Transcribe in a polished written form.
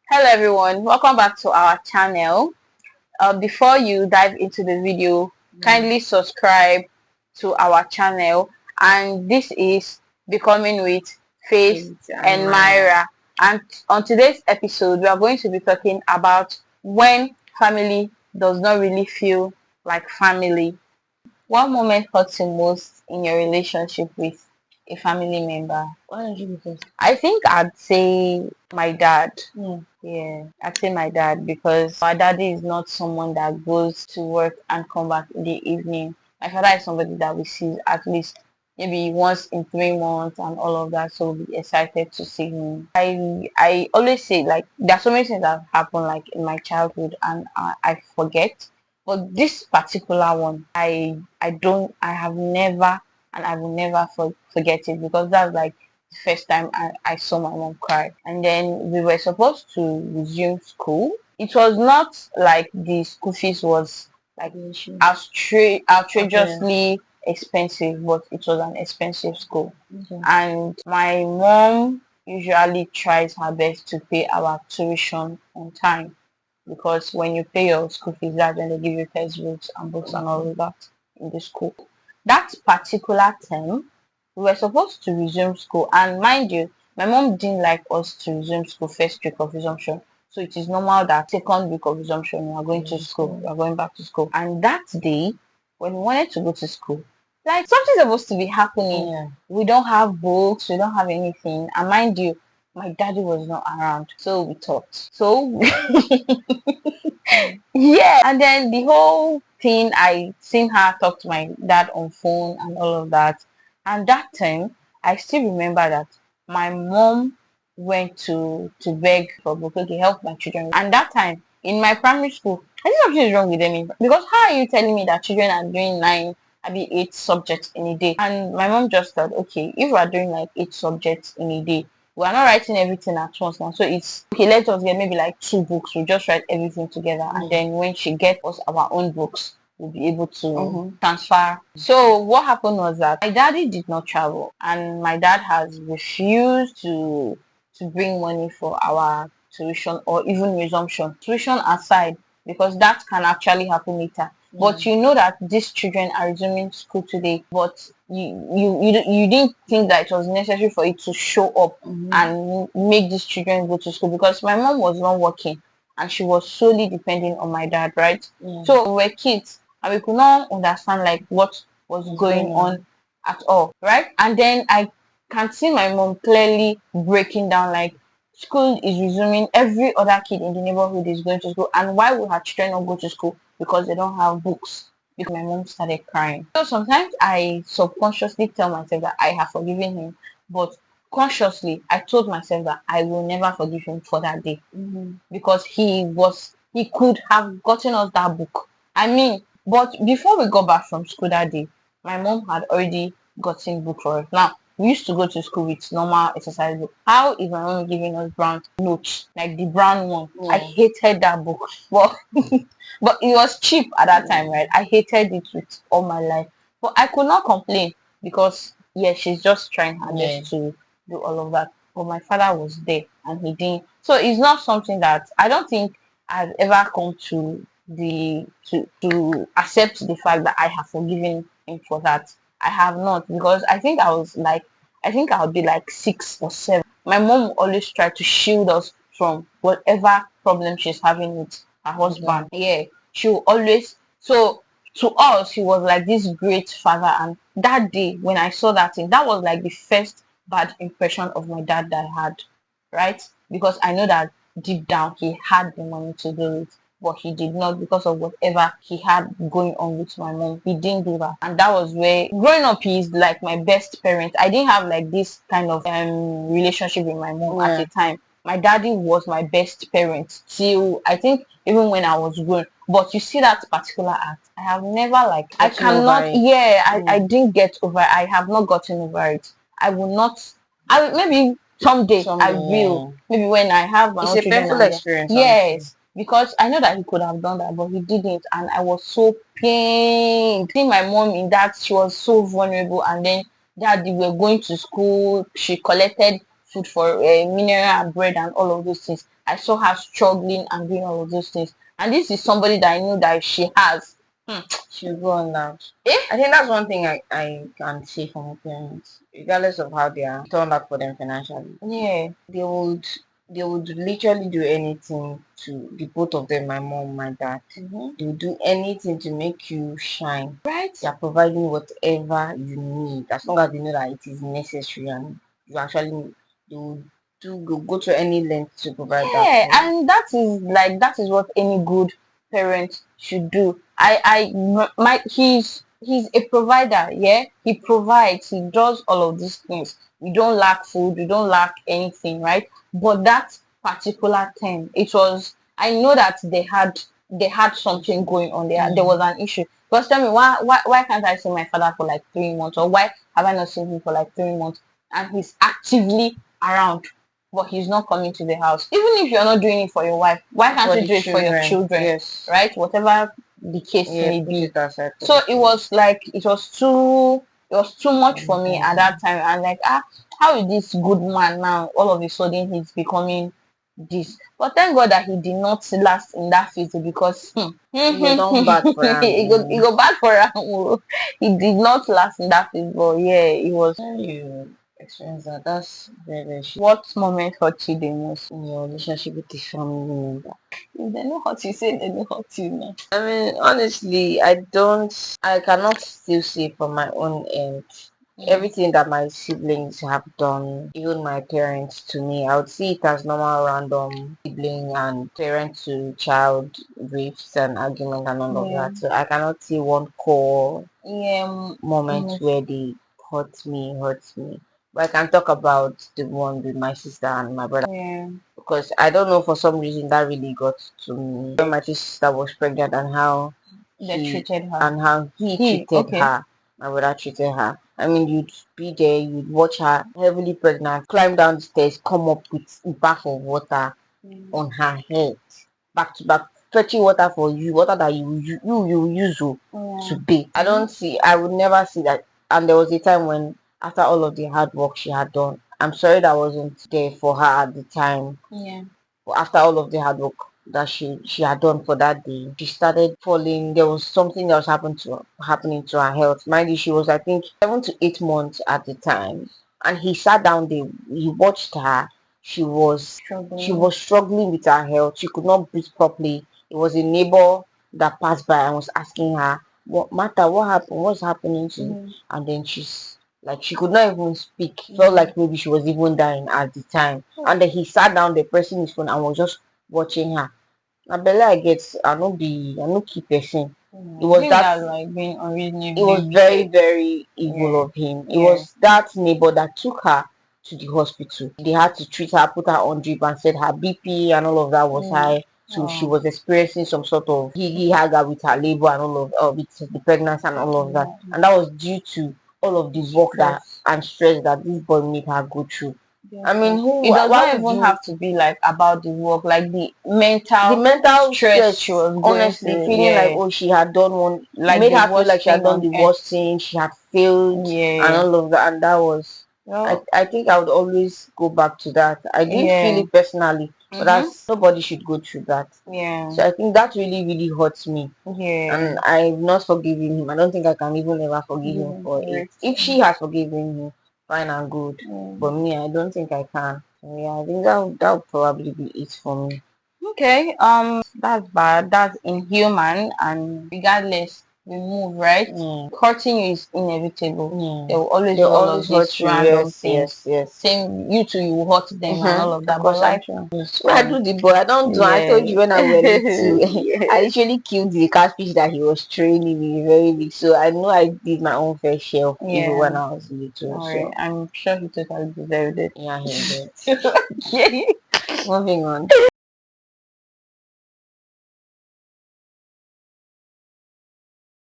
Hello everyone, welcome back to our channel. Before you dive into the video, kindly subscribe to our channel, and this is Becoming with Fayt Fayt and Myra. Myra. And on today's episode we are going to be talking about when family does not really feel like family. What moment hurts you most in your relationship with a family member? Why don't you go first? I think I'd say my dad. Hmm. Yeah, I'd say my dad, because my daddy is not someone that goes to work and come back in the evening. My father is somebody that we see at least maybe once in 3 months and all of that, so we'll be excited to see him. I always say, like, there are so many things that have happened like in my childhood, and I forget. But this particular one, I have never, and I will never forget it, because that's like the first time I saw my mom cry. And then we were supposed to resume school. It was not like the school fees was like Okay. outrageously expensive, but it was an expensive school. Okay. And my mom usually tries her best to pay our tuition on time, because when you pay your school fees, that's when they give you textbooks and books and all of that in the school. That particular term, we were supposed to resume school, and mind you, my mom didn't like us to resume school first week of resumption. So it is normal that second week of resumption we are going to school, we are going back to school. And that day, when we wanted to go to school, like, something's supposed to be happening. Yeah. We don't have books, we don't have anything. And mind you, my daddy was not around, so we thought. So yeah, and then the whole thing, I seen her talk to my dad on phone and all of that. And that time, I still remember that my mom went to beg for book, okay, help my children. And that time in my primary school, I think something is wrong with them, because how are you telling me that children are doing nine, I mean 8 subjects in a day? And my mom just thought, okay, if we are doing like 8 subjects in a day, we are not writing everything at once now, so it's okay, let us get maybe like 2 books, we'll just write everything together, and then when she gets us our own books, we'll be able to transfer. So what happened was that my daddy did not travel, and my dad has refused to bring money for our tuition or even resumption. Tuition aside, because that can actually happen later. But you know that these children are resuming school today, but you didn't think that it was necessary for it to show up and make these children go to school, because my mom was not working and she was solely depending on my dad, right? So we were kids and we could not understand like what was going on at all, right? And then I can see my mom clearly breaking down, like, school is resuming, every other kid in the neighborhood is going to school, and why would her children not go to school? Because they don't have books. Because my mom started crying. So sometimes I subconsciously tell myself that I have forgiven him, but consciously I told myself that I will never forgive him for that day, because he could have gotten us that book. I mean, but before we got back from school that day, my mom had already gotten book for us. Now, we used to go to school with normal exercise book. How is my mom giving us brown notes, like the brown one? I hated that book. But but it was cheap at that time, right? I hated it with all my life. But I could not complain, because yeah, she's just trying her best to do all of that. But my father was there and he didn't. So it's not something that I don't think I've ever come to to accept the fact that I have forgiven him for that. I have not, because I think I would be like 6 or 7. My mom always tried to shield us from whatever problem she's having with her husband. Yeah, she will always. So to us, he was like this great father. And that day when I saw that thing, that was like the first bad impression of my dad that I had, right? Because I know that deep down he had the money to do it, but he did not, because of whatever he had going on with my mom. He didn't do that. And that was where, growing up, he's like my best parent. I didn't have like this kind of relationship with my mom at the time. My daddy was my best parent till, I think, even when I was grown. But you see that particular act, I have never, like, I cannot, yeah, I didn't get over it. I have not gotten over it. I will not. Maybe someday I will. Maybe when I have my It's own a children. painful experience, Yes, because I know that he could have done that, but he didn't, and I was so pained. Seeing my mom in that, she was so vulnerable, and then that they were going to school, she collected food for mineral and bread and all of those things. I saw her struggling and doing all of those things. And this is somebody that I know that she has. She'll go on that. Eh? I think that's one thing I can say from my parents, regardless of how they are turned out for them financially. Yeah. They would literally do anything to the both of them, my mom, my dad. They would do anything to make you shine. Right? They are providing whatever you need as long as they know that it is necessary and you actually need. They would go to any length to provide that Yeah, for you. and that is what any good parent should do. He's a provider. Yeah, he provides. He does all of these things. We don't lack food. We don't lack anything, right? But that particular time, it was. I know that they had something going on there. There was an issue. Because tell me, why can't I see my father for like 3 months, or why have I not seen him for like 3 months? And he's actively around, but he's not coming to the house. Even if you're not doing it for your wife, why can't For you the do it for your children, children? yes. Right? Whatever the case Yeah, may put be. it aside for So the it children. was like it was too much for me at that time. And like, how is this good man now all of a sudden he's becoming this? But thank God that he did not last in that phase, because You don't bad for he go bad for him. Oh. He did not last in that phase, but yeah, it was. you experience that. That's very, very shit What moment hurt you the most? in your relationship with the family member. If they know what you say, they know what you know. I mean, honestly, I cannot still say from my own end. Everything that my siblings have done, even my parents to me, I would see it as normal random sibling and parent to child rifts and argument and all of Yeah. that. So I cannot see one core Yeah. moment where they hurt me. But I can talk about the one with my sister and my brother Yeah. because I don't know, for some reason that really got to me when my sister was pregnant and how They he treated her. he treated Okay. her. My brother treated her. I mean, you'd be there, you'd watch her heavily pregnant, climb down the stairs, come up with a bath of water on her head, back to back, fetching water for you, water that you use to bathe. I would never see that. And there was a time when, after all of the hard work she had done, I'm sorry that I wasn't there for her at the time. Yeah. But after all of the hard work that she had done for that day, she started falling. There was something else happening to her health. Mind you, she was, I think, 7 to 8 months at the time. And he sat down there, he watched her. She was struggling with her health. She could not breathe properly. It was a neighbor that passed by and was asking her, "What matter? What happened? What's happening to you?" And then she's like, she could not even speak. Felt like maybe she was even dying at the time. And then he sat down there pressing his phone and was just watching her. I believe I no keep person. It was that Like being it was unreasonably very, weird. very evil of him. It Yeah. was that neighbor that took her to the hospital. They had to treat her, put her on drip, and said her BP and all of that was high. So she was experiencing some sort of he had her with her labor and all of with the pregnancy and all of that. And that was due to all of the work that and stress that this boy made her go through. I mean, It does why not would even you have to be like about the work, like the the mental mental stress stress, she was going honestly, through. feeling like, Yeah. oh, she had done one, it Like made the her feel worst like she had thing done on the earth. worst thing, she had failed and Yeah. all of that. And that was Well, I think I would always go back to that. I didn't feel yeah. it personally, but that's nobody should go through that. Yeah. So I think that really, really hurts me. Yeah. And I'm not forgiving him. I don't think I can even ever forgive him Even for for it. it. If she has forgiven him, fine and good. But me, I don't think I can. So yeah, I think that would probably be it for me. Okay, that's bad. That's inhuman, and regardless, we move, right? Yeah. Hurting you is inevitable. They Yeah. will always They'll do all of always these hurt you. random Yes, things. yes, yes. Same, you too, you will hurt them and all of Of that. But course, I'm life sure. moves When I on. do the boy, I don't do. I told you when I were little, I Yeah. literally killed the catfish that he was training me very big. So I know I did my own fair share of evil when Yeah. I was little. Alright, So I'm sure he totally deserved it. yeah, he did. Okay. Moving on.